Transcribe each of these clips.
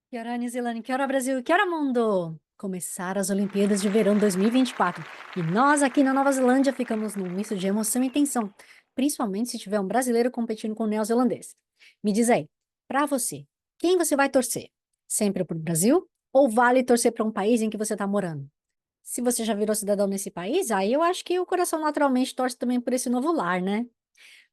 Que hora, New Zealand? Que hora, Brasil? Que hora, mundo? Começaram as Olimpíadas de Verão 2024 e nós aqui na Nova Zelândia ficamos num misto de emoção e tensão, principalmente se tiver um brasileiro competindo com um neozelandês. Me diz aí, pra você, quem você vai torcer? Sempre pro Brasil ou vale torcer para um país em que você tá morando? Se você já virou cidadão nesse país, aí eu acho que o coração naturalmente torce também por esse novo lar, né?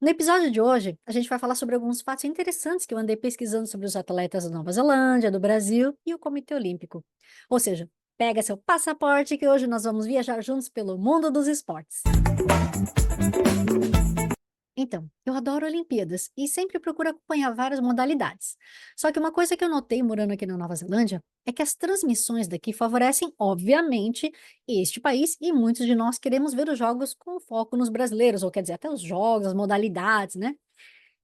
No episódio de hoje, a gente vai falar sobre alguns fatos interessantes que eu andei pesquisando sobre os atletas da Nova Zelândia, do Brasil e o Comitê Olímpico. Ou seja, pega seu passaporte que hoje nós vamos viajar juntos pelo mundo dos esportes. Então, eu adoro Olimpíadas e sempre procuro acompanhar várias modalidades. Só que uma coisa que eu notei morando aqui na Nova Zelândia é que as transmissões daqui favorecem, obviamente, este país e muitos de nós queremos ver os jogos com foco nos brasileiros, ou quer dizer, até os jogos, as modalidades, né?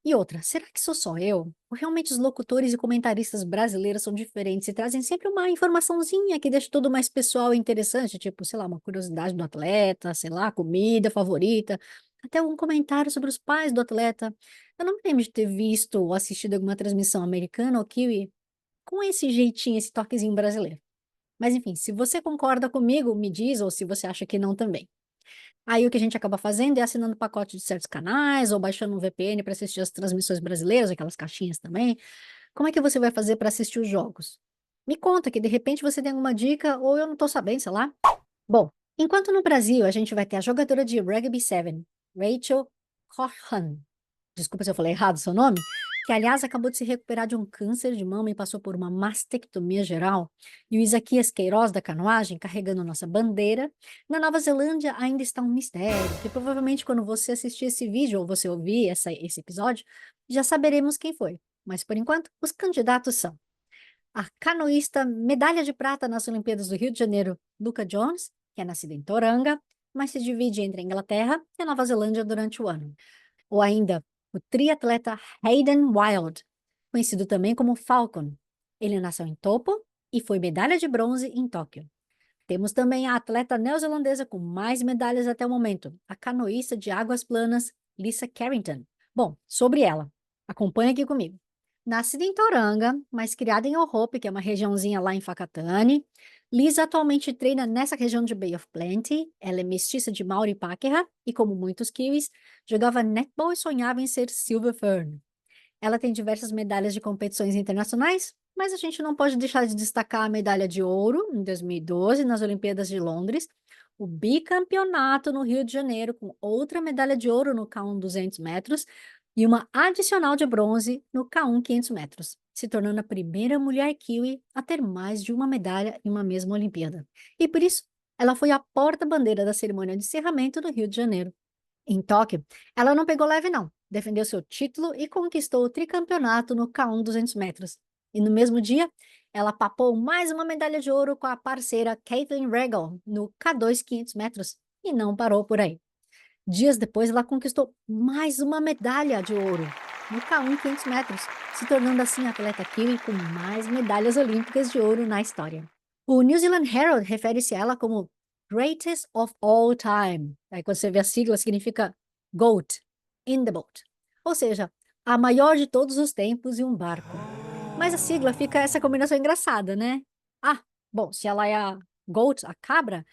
E outra, será que sou só eu? Ou realmente os locutores e comentaristas brasileiros são diferentes e trazem sempre uma informaçãozinha que deixa tudo mais pessoal e interessante, tipo, sei lá, uma curiosidade do atleta, sei lá, comida favorita, até algum comentário sobre os pais do atleta. Eu não me lembro de ter visto ou assistido alguma transmissão americana ou kiwi com esse jeitinho, esse toquezinho brasileiro. Mas enfim, se você concorda comigo, me diz, ou se você acha que não também. Aí o que a gente acaba fazendo é assinando pacote de certos canais ou baixando um VPN para assistir as transmissões brasileiras, aquelas caixinhas também. Como é que você vai fazer para assistir os jogos? Me conta que de repente você tem alguma dica ou eu não estou sabendo, sei lá. Bom, enquanto no Brasil a gente vai ter a jogadora de Rugby 7, Rachel Corhan, desculpa se eu falei errado o seu nome, que aliás acabou de se recuperar de um câncer de mama e passou por uma mastectomia geral, e o Isaquias Queiroz da canoagem carregando nossa bandeira, na Nova Zelândia ainda está um mistério, que provavelmente quando você assistir esse vídeo ou você ouvir esse episódio, já saberemos quem foi. Mas por enquanto, os candidatos são a canoísta medalha de prata nas Olimpíadas do Rio de Janeiro, Luca Jones, que é nascida em Toranga, mas se divide entre a Inglaterra e a Nova Zelândia durante o ano. Ou ainda, o triatleta Hayden Wild, conhecido também como Falcon. Ele nasceu em Topo e foi medalha de bronze em Tóquio. Temos também a atleta neozelandesa com mais medalhas até o momento, a canoísta de águas planas Lisa Carrington. Bom, sobre ela, acompanha aqui comigo. Nascida em Toranga, mas criada em Orope, que é uma regiãozinha lá em Whakatane, Lisa atualmente treina nessa região de Bay of Plenty. Ela é mestiça de Maori Pakeha e, como muitos kiwis, jogava netball e sonhava em ser Silver Fern. Ela tem diversas medalhas de competições internacionais, mas a gente não pode deixar de destacar a medalha de ouro em 2012 nas Olimpíadas de Londres, o bicampeonato no Rio de Janeiro com outra medalha de ouro no K1 200 metros e uma adicional de bronze no K1 500 metros, se tornando a primeira mulher kiwi a ter mais de uma medalha em uma mesma Olimpíada. E por isso, ela foi a porta-bandeira da cerimônia de encerramento do Rio de Janeiro. Em Tóquio, ela não pegou leve não, defendeu seu título e conquistou o tricampeonato no K1 200 metros. E no mesmo dia, ela papou mais uma medalha de ouro com a parceira Caitlin Regal no K2 500 metros e não parou por aí. Dias depois, ela conquistou mais uma medalha de ouro no K1 500 metros, se tornando assim a atleta kiwi com mais medalhas olímpicas de ouro na história. O New Zealand Herald refere-se a ela como Greatest of All Time. Aí quando você vê a sigla, significa GOAT, in the boat. Ou seja, a maior de todos os tempos em um barco. Mas a sigla fica essa combinação engraçada, né? Ah, bom, se ela é a GOAT, a cabra,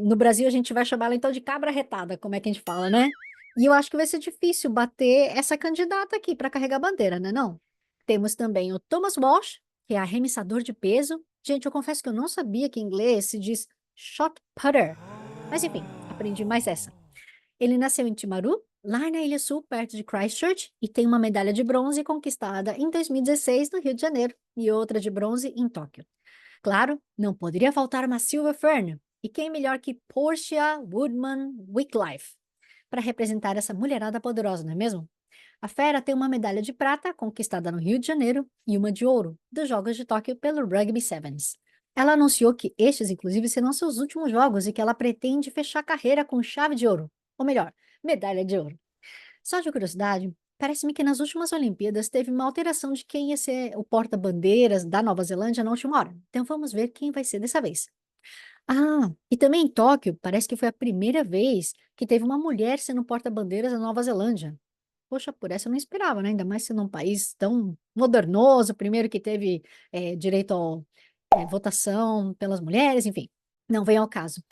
no Brasil a gente vai chamar ela então de cabra retada, como é que a gente fala, né? E eu acho que vai ser difícil bater essa candidata aqui para carregar a bandeira, né não? Temos também o Thomas Walsh, que é arremessador de peso. Gente, eu confesso que eu não sabia que em inglês se diz shot putter. Mas enfim, aprendi mais essa. Ele nasceu em Timaru, lá na Ilha Sul, perto de Christchurch, e tem uma medalha de bronze conquistada em 2016 no Rio de Janeiro e outra de bronze em Tóquio. Claro, não poderia faltar uma Silver Fern. E quem melhor que Portia Woodman Wycliffe para representar essa mulherada poderosa, não é mesmo? A fera tem uma medalha de prata conquistada no Rio de Janeiro e uma de ouro dos Jogos de Tóquio pelo Rugby Sevens. Ela anunciou que estes, inclusive, serão seus últimos jogos e que ela pretende fechar a carreira com chave de ouro, ou melhor, medalha de ouro. Só de curiosidade, parece-me que nas últimas Olimpíadas teve uma alteração de quem ia ser o porta-bandeiras da Nova Zelândia na última hora. Então vamos ver quem vai ser dessa vez. Ah, e também em Tóquio, parece que foi a primeira vez que teve uma mulher sendo porta-bandeiras da Nova Zelândia. Poxa, por essa eu não esperava, né, ainda mais sendo um país tão modernoso, primeiro que teve, direito ao votação pelas mulheres, enfim, não vem ao caso.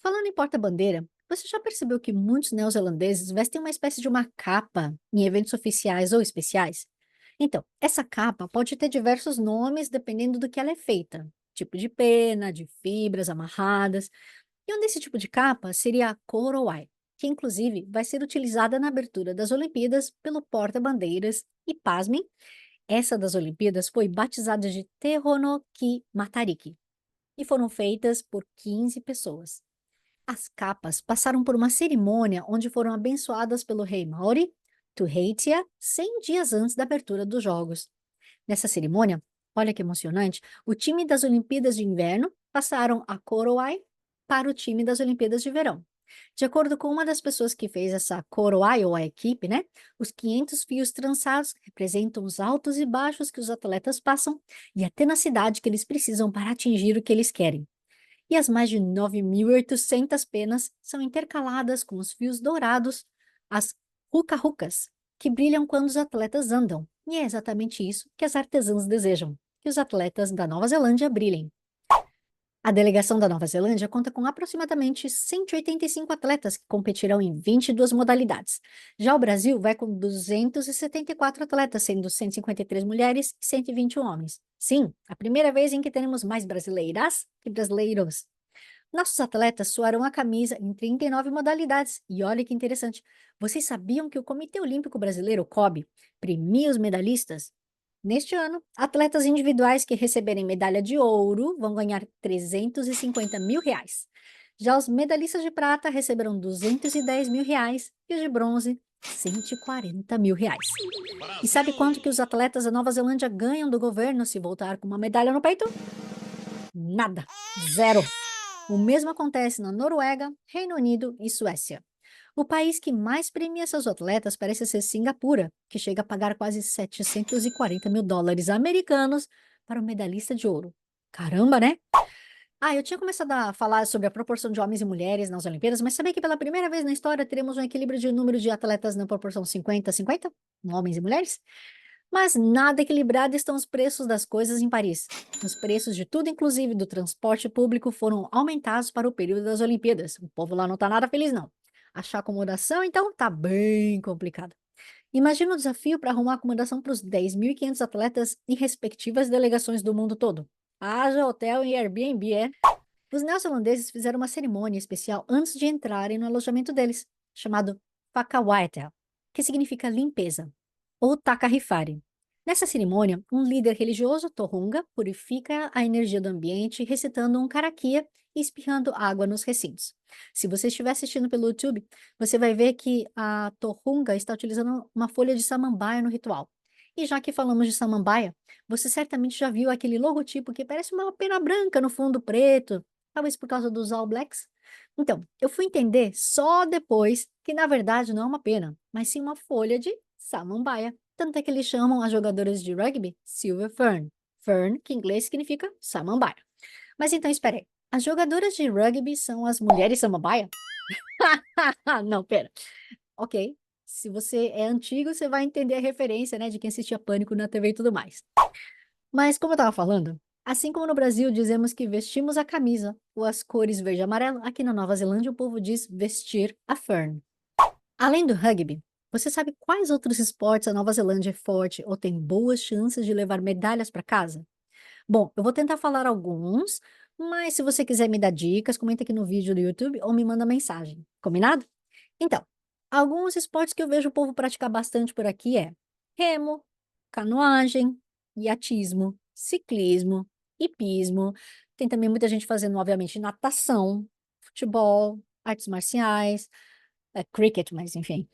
Falando em porta-bandeira, você já percebeu que muitos neozelandeses vestem uma espécie de uma capa em eventos oficiais ou especiais? Então, essa capa pode ter diversos nomes dependendo do que ela é feita. Tipo de pena, de fibras amarradas. E um desse tipo de capa seria a Korowai, que inclusive vai ser utilizada na abertura das Olimpíadas pelo porta-bandeiras. E pasmem, essa das Olimpíadas foi batizada de Tehonoki Matariki e foram feitas por 15 pessoas. As capas passaram por uma cerimônia onde foram abençoadas pelo rei Maori Tuheitia 100 dias antes da abertura dos Jogos. Nessa cerimônia, olha que emocionante, o time das Olimpíadas de Inverno passaram a Korowai para o time das Olimpíadas de Verão. De acordo com uma das pessoas que fez essa Korowai, ou a equipe, né, os 500 fios trançados representam os altos e baixos que os atletas passam e a tenacidade que eles precisam para atingir o que eles querem. E as mais de 9.800 penas são intercaladas com os fios dourados, as ruca-rucas, que brilham quando os atletas andam. E é exatamente isso que as artesãs desejam, que os atletas da Nova Zelândia brilhem. A delegação da Nova Zelândia conta com aproximadamente 185 atletas que competirão em 22 modalidades. Já o Brasil vai com 274 atletas, sendo 153 mulheres e 121 homens. Sim, a primeira vez em que teremos mais brasileiras que brasileiros. Nossos atletas suaram a camisa em 39 modalidades. E olha que interessante, vocês sabiam que o Comitê Olímpico Brasileiro, o COB, premia os medalhistas? Neste ano, atletas individuais que receberem medalha de ouro vão ganhar R$ 350.000. Já os medalhistas de prata receberão R$ 210.000 e os de bronze R$ 140.000. E sabe quanto que os atletas da Nova Zelândia ganham do governo se voltar com uma medalha no peito? Nada. Zero. O mesmo acontece na Noruega, Reino Unido e Suécia. O país que mais premia seus atletas parece ser Singapura, que chega a pagar quase US$ 740.000 americanos para o medalhista de ouro. Caramba, né? Eu tinha começado a falar sobre a proporção de homens e mulheres nas Olimpíadas, mas sabia que pela primeira vez na história teremos um equilíbrio de número de atletas na proporção 50-50, homens e mulheres? Mas nada equilibrado estão os preços das coisas em Paris. Os preços de tudo, inclusive do transporte público, foram aumentados para o período das Olimpíadas. O povo lá não está nada feliz, não. Achar acomodação, então, tá bem complicado. Imagina o desafio para arrumar acomodação para os 10.500 atletas em respectivas delegações do mundo todo. Haja hotel e Airbnb, é? Os neozelandeses fizeram uma cerimônia especial antes de entrarem no alojamento deles, chamado Whakawaiata, que significa limpeza, ou Takarifari. Nessa cerimônia, um líder religioso, Tohunga, purifica a energia do ambiente recitando um karakia e espirrando água nos recintos. Se você estiver assistindo pelo YouTube, você vai ver que a Tohunga está utilizando uma folha de samambaia no ritual. E já que falamos de samambaia, você certamente já viu aquele logotipo que parece uma pena branca no fundo preto, talvez por causa dos All Blacks? Então, eu fui entender só depois que na verdade não é uma pena, mas sim uma folha de samambaia. Tanto é que eles chamam as jogadoras de rugby Silver Fern. Fern, que em inglês significa samambaia. Mas então, espera aí. As jogadoras de rugby são as mulheres samambaia? Não, pera. Ok. Se você é antigo, você vai entender a referência, né, de quem assistia Pânico na TV e tudo mais. Mas como eu estava falando, assim como no Brasil dizemos que vestimos a camisa ou as cores verde e amarelo, aqui na Nova Zelândia o povo diz vestir a fern. Além do rugby, você sabe quais outros esportes a Nova Zelândia é forte ou tem boas chances de levar medalhas para casa? Bom, eu vou tentar falar alguns, mas se você quiser me dar dicas, comenta aqui no vídeo do YouTube ou me manda mensagem. Combinado? Então, alguns esportes que eu vejo o povo praticar bastante por aqui é remo, canoagem, iatismo, ciclismo, hipismo. Tem também muita gente fazendo, obviamente, natação, futebol, artes marciais, cricket, mas enfim.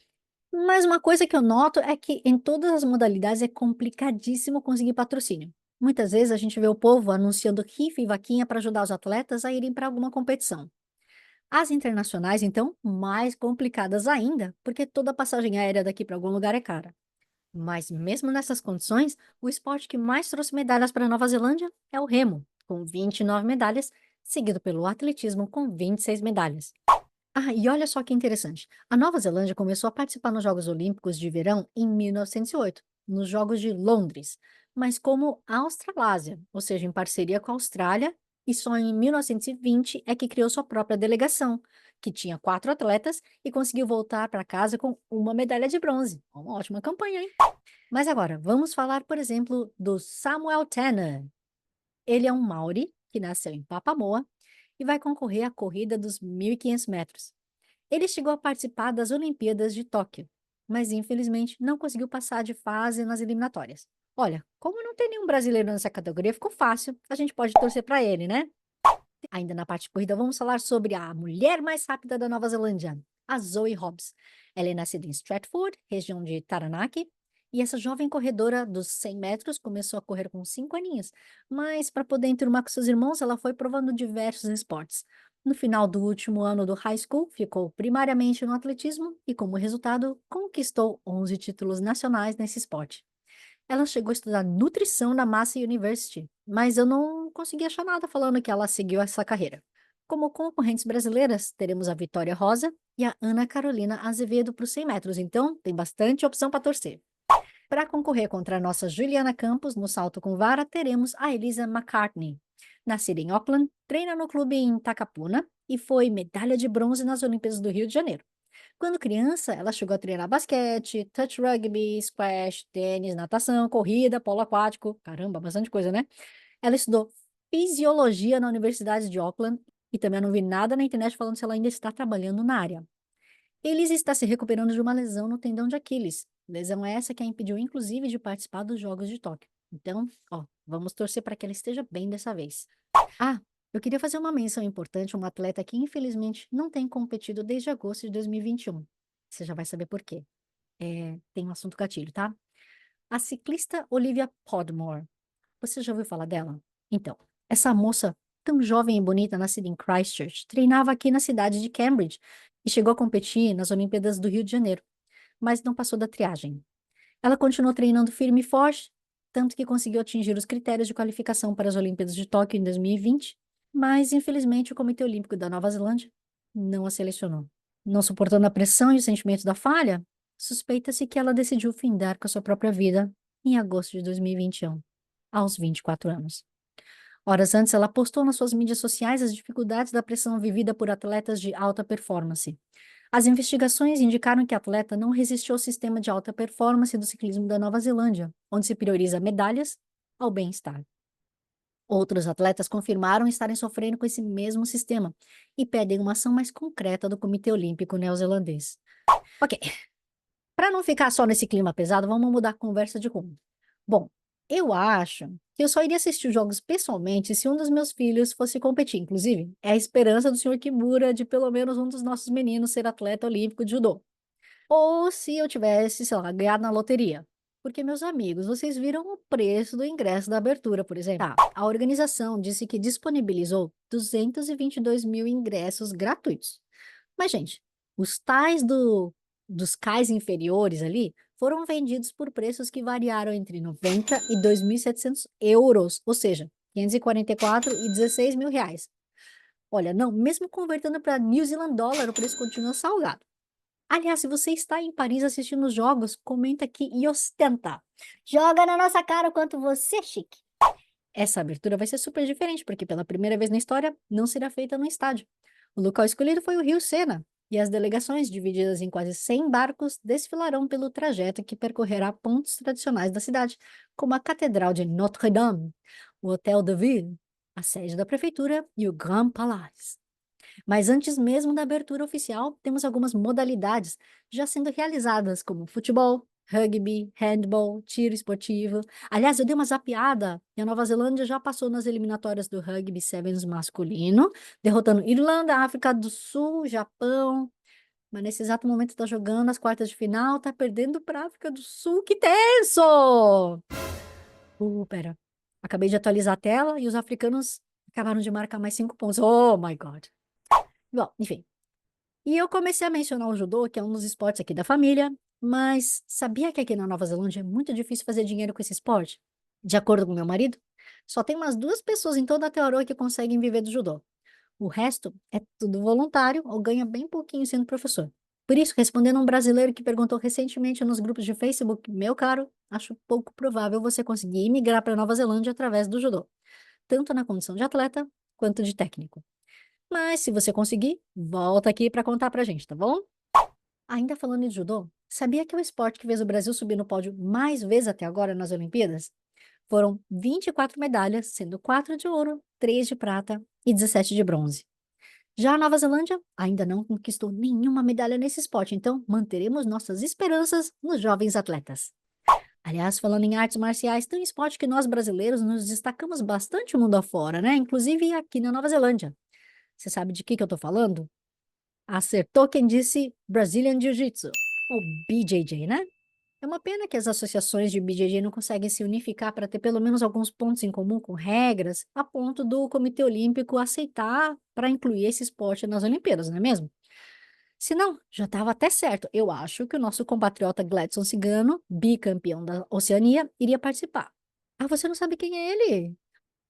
Mas uma coisa que eu noto é que em todas as modalidades é complicadíssimo conseguir patrocínio. Muitas vezes a gente vê o povo anunciando rifa e vaquinha para ajudar os atletas a irem para alguma competição. As internacionais, então, mais complicadas ainda, porque toda passagem aérea daqui para algum lugar é cara. Mas mesmo nessas condições, o esporte que mais trouxe medalhas para a Nova Zelândia é o remo, com 29 medalhas, seguido pelo atletismo com 26 medalhas. Ah, e olha só que interessante. A Nova Zelândia começou a participar nos Jogos Olímpicos de Verão em 1908, nos Jogos de Londres, mas como Australásia, ou seja, em parceria com a Austrália, e só em 1920 é que criou sua própria delegação, que tinha 4 atletas e conseguiu voltar para casa com uma medalha de bronze. Uma ótima campanha, hein? Mas agora, vamos falar, por exemplo, do Samuel Tanner. Ele é um Maori que nasceu em Papamoa e vai concorrer à corrida dos 1.500 metros. Ele chegou a participar das Olimpíadas de Tóquio, mas infelizmente não conseguiu passar de fase nas eliminatórias. Olha, como não tem nenhum brasileiro nessa categoria, ficou fácil. A gente pode torcer para ele, né? Ainda na parte de corrida, vamos falar sobre a mulher mais rápida da Nova Zelândia, a Zoe Hobbs. Ela é nascida em Stratford, região de Taranaki, e essa jovem corredora dos 100 metros começou a correr com 5 aninhos, mas para poder enturmar com seus irmãos, ela foi provando diversos esportes. No final do último ano do high school, ficou primariamente no atletismo e, como resultado, conquistou 11 títulos nacionais nesse esporte. Ela chegou a estudar nutrição na Massey University, mas eu não consegui achar nada falando que ela seguiu essa carreira. Como concorrentes brasileiras, teremos a Vitória Rosa e a Ana Carolina Azevedo para os 100 metros, então tem bastante opção para torcer. Para concorrer contra a nossa Juliana Campos no salto com vara, teremos a Elisa McCartney. Nascida em Auckland, treina no clube em Takapuna e foi medalha de bronze nas Olimpíadas do Rio de Janeiro. Quando criança, ela chegou a treinar basquete, touch rugby, squash, tênis, natação, corrida, polo aquático. Caramba, bastante coisa, né? Ela estudou fisiologia na Universidade de Auckland e também não vi nada na internet falando se ela ainda está trabalhando na área. Elise está se recuperando de uma lesão no tendão de Aquiles. Lesão essa que a impediu, inclusive, de participar dos Jogos de Tóquio. Então, ó, vamos torcer para que ela esteja bem dessa vez. Ah, eu queria fazer uma menção importante a uma atleta que, infelizmente, não tem competido desde agosto de 2021. Você já vai saber por quê. Tem um assunto gatilho, tá? A ciclista Olivia Podmore. Você já ouviu falar dela? Então, essa moça, tão jovem e bonita, nascida em Christchurch, treinava aqui na cidade de Cambridge e chegou a competir nas Olimpíadas do Rio de Janeiro, mas não passou da triagem. Ela continuou treinando firme e forte, tanto que conseguiu atingir os critérios de qualificação para as Olimpíadas de Tóquio em 2020, mas infelizmente o Comitê Olímpico da Nova Zelândia não a selecionou. Não suportando a pressão e os sentimentos da falha, suspeita-se que ela decidiu findar com a sua própria vida em agosto de 2021, aos 24 anos. Horas antes, ela postou nas suas mídias sociais as dificuldades da pressão vivida por atletas de alta performance. As investigações indicaram que a atleta não resistiu ao sistema de alta performance do ciclismo da Nova Zelândia, onde se prioriza medalhas ao bem-estar. Outros atletas confirmaram estarem sofrendo com esse mesmo sistema e pedem uma ação mais concreta do Comitê Olímpico Neozelandês. Ok, para não ficar só nesse clima pesado, vamos mudar a conversa de rumo. Bom, eu acho que eu só iria assistir os jogos pessoalmente se um dos meus filhos fosse competir. Inclusive, é a esperança do senhor Kimura de pelo menos um dos nossos meninos ser atleta olímpico de judô. Ou se eu tivesse, sei lá, ganhado na loteria. Porque, meus amigos, vocês viram o preço do ingresso da abertura, por exemplo. Tá, a organização disse que disponibilizou 222 mil ingressos gratuitos. Mas, gente, os tais dos cais inferiores ali foram vendidos por preços que variaram entre 90 e 2.700 euros, ou seja, 544 e 16 mil reais. Olha, não, mesmo convertendo para New Zealand dólar, o preço continua salgado. Aliás, se você está em Paris assistindo os jogos, comenta aqui e ostenta. Joga na nossa cara o quanto você é chique. Essa abertura vai ser super diferente, porque pela primeira vez na história não será feita no estádio. O local escolhido foi o Rio Sena, e as delegações, divididas em quase 100 barcos, desfilarão pelo trajeto que percorrerá pontos tradicionais da cidade, como a Catedral de Notre-Dame, o Hotel de Ville, a sede da prefeitura e o Grand Palais. Mas antes mesmo da abertura oficial, temos algumas modalidades já sendo realizadas, como futebol, rugby, handball, tiro esportivo. Aliás, eu dei uma zapiada e a Nova Zelândia já passou nas eliminatórias do rugby sevens masculino, derrotando Irlanda, África do Sul, Japão. Mas nesse exato momento está jogando as quartas de final, está perdendo para a África do Sul. Que tenso! Pera. Acabei de atualizar a tela e os africanos acabaram de marcar mais 5 pontos. Oh, my God. Bom, enfim. E eu comecei a mencionar o judô, que é um dos esportes aqui da família, mas sabia que aqui na Nova Zelândia é muito difícil fazer dinheiro com esse esporte? De acordo com meu marido, só tem umas 2 pessoas em toda a Aotearoa que conseguem viver do judô. O resto é tudo voluntário ou ganha bem pouquinho sendo professor. Por isso, respondendo um brasileiro que perguntou recentemente nos grupos de Facebook, meu caro, acho pouco provável você conseguir migrar para Nova Zelândia através do judô, tanto na condição de atleta quanto de técnico. Mas se você conseguir, volta aqui para contar pra gente, tá bom? Ainda falando de judô, sabia que é o esporte que fez o Brasil subir no pódio mais vezes até agora nas Olimpíadas? Foram 24 medalhas, sendo 4 de ouro, 3 de prata e 17 de bronze. Já a Nova Zelândia ainda não conquistou nenhuma medalha nesse esporte, então manteremos nossas esperanças nos jovens atletas. Aliás, falando em artes marciais, tem um esporte que nós brasileiros nos destacamos bastante o mundo afora, né? Inclusive aqui na Nova Zelândia. Você sabe de que eu tô falando? Acertou quem disse Brazilian Jiu-Jitsu, ou BJJ, né? É uma pena que as associações de BJJ não conseguem se unificar para ter pelo menos alguns pontos em comum com regras, a ponto do Comitê Olímpico aceitar para incluir esse esporte nas Olimpíadas, não é mesmo? Se não, já estava até certo. Eu acho que o nosso compatriota Gladson Cigano, bicampeão da Oceania, iria participar. Ah, você não sabe quem é ele?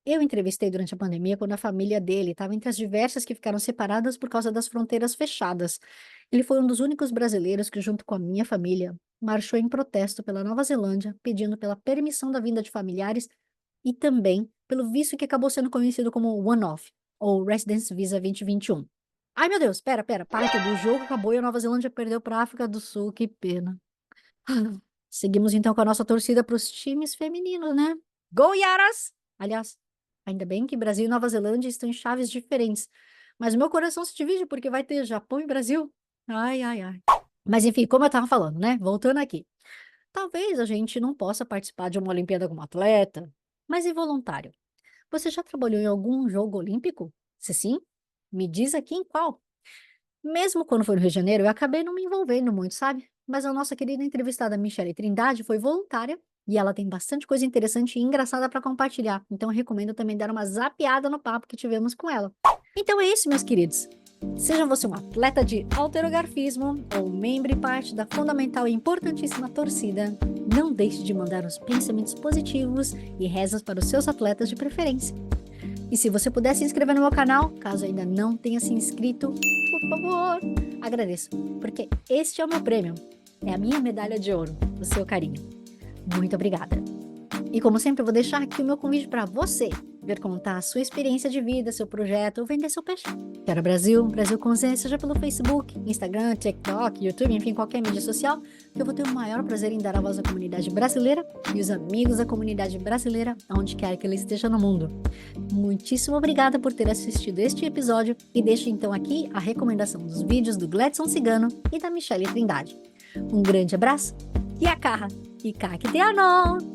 Eu entrevistei durante a pandemia quando a família dele estava entre as diversas que ficaram separadas por causa das fronteiras fechadas. Ele foi um dos únicos brasileiros que, junto com a minha família, marchou em protesto pela Nova Zelândia, pedindo pela permissão da vinda de familiares e também pelo visto que acabou sendo conhecido como One-Off, ou Residence Visa 2021. Ai, meu Deus, para tudo. O jogo acabou e a Nova Zelândia perdeu para a África do Sul, que pena. Seguimos então com a nossa torcida para os times femininos, né? Go Yaras! Aliás, ainda bem que Brasil e Nova Zelândia estão em chaves diferentes. Mas o meu coração se divide porque vai ter Japão e Brasil. Ai, ai, ai. Mas enfim, como eu estava falando, né? Voltando aqui. Talvez a gente não possa participar de uma Olimpíada como atleta, mas e voluntário? Você já trabalhou em algum jogo olímpico? Se sim, me diz aqui em qual. Mesmo quando foi no Rio de Janeiro, eu acabei não me envolvendo muito, sabe? Mas a nossa querida entrevistada Michele Trindade foi voluntária e ela tem bastante coisa interessante e engraçada para compartilhar. Então eu recomendo também dar uma zapeada no papo que tivemos com ela. Então é isso, meus queridos. Seja você um atleta de halterogarfismo ou membro e parte da fundamental e importantíssima torcida, não deixe de mandar os pensamentos positivos e rezas para os seus atletas de preferência. E se você puder se inscrever no meu canal, caso ainda não tenha se inscrito, por favor, agradeço, porque este é o meu prêmio, é a minha medalha de ouro, o seu carinho. Muito obrigada. E como sempre, eu vou deixar aqui o meu convite para você vir contar a sua experiência de vida, seu projeto ou vender seu peixe. Quero Brasil, Brasil com Z, seja pelo Facebook, Instagram, TikTok, YouTube, enfim, qualquer mídia social, que eu vou ter o maior prazer em dar a voz à comunidade brasileira e os amigos da comunidade brasileira, aonde quer que ele esteja no mundo. Muitíssimo obrigada por ter assistido este episódio e deixo então aqui a recomendação dos vídeos do Gladson Cigano e da Michele Trindade. Um grande abraço e a carra! E cá que te ano!